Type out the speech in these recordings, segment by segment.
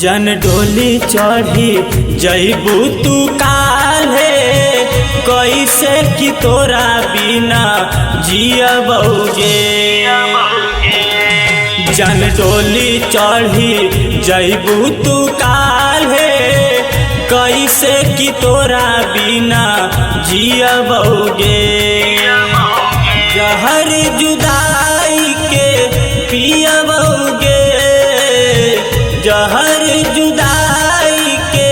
जन डोली चढ़ी जईबू तू काल्हे, कैसे कि तोरा बिना जियबौगे। जन डोली चढ़ी जईबू तू काल्हे, कैसे कि तोरा बिना जियबौगे। जहर जुदाई के पियबौगे, जहर जुदाई के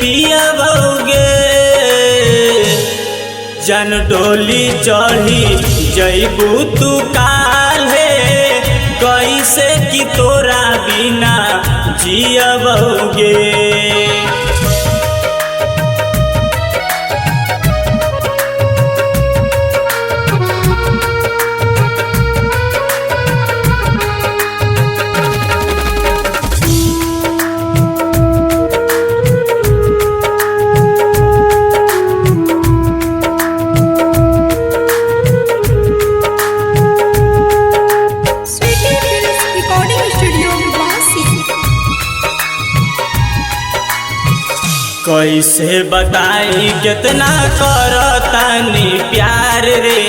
पियबौगे। जन डोली चढ़ी जईबू तू काल्हे, कैसे कि तोरा बिना जियबौगे। कैसे बताई कितना करतानी प्यार रे,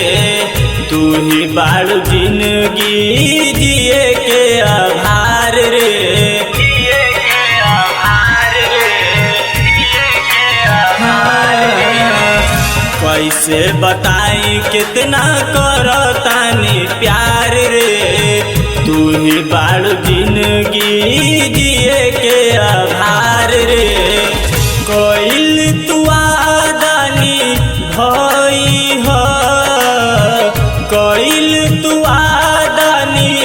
तू ही बाड़ जिंदगी जिए के आभार रे। कैसे बताई कितना करतानी प्यार रे, तू ही बाड़ जिंदगी जिए के आभार रे। कोइल तू आदानी भई हो, कोइल तू आदानी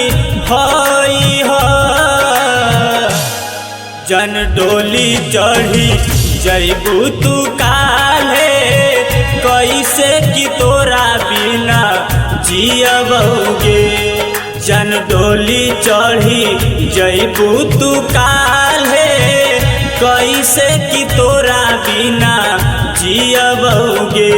भई हो। जन डोली चढ़ी जईबू तू काल्हे, कैसे कि तोरा बिना जियबौगे। जन डोली चढ़ी जईबू तू काल्हे, कैसे कि तोरा बिना जियबौगे।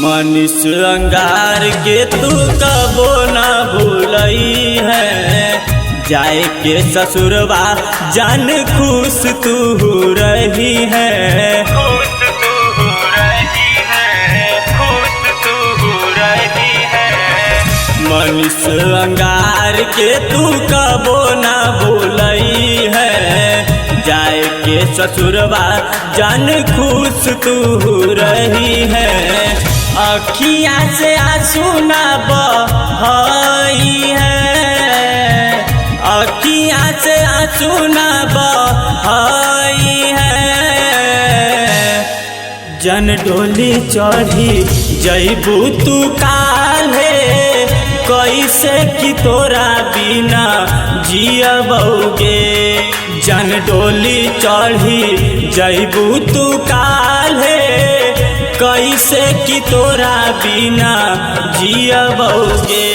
मनीष अंगार के तू कबो न भूलई है, जाए के ससुरबा जान खुश तू रही है। खुश तू रही है, खुश तू रही है। मनीष अंगार के तू कबो न भूलई है, जाए के ससुरबा जान खुश तू रही है। अखिया से आंसू न बहई है, अखिया से आंसू न बहई है। जन डोली चढ़ी जईबू तू काल्हे, कैसे कि तोरा बिना जियबौगे। जन डोली चढ़ी जईबू तू काल्हे, कैसे कि तोरा बिना जियबौगे।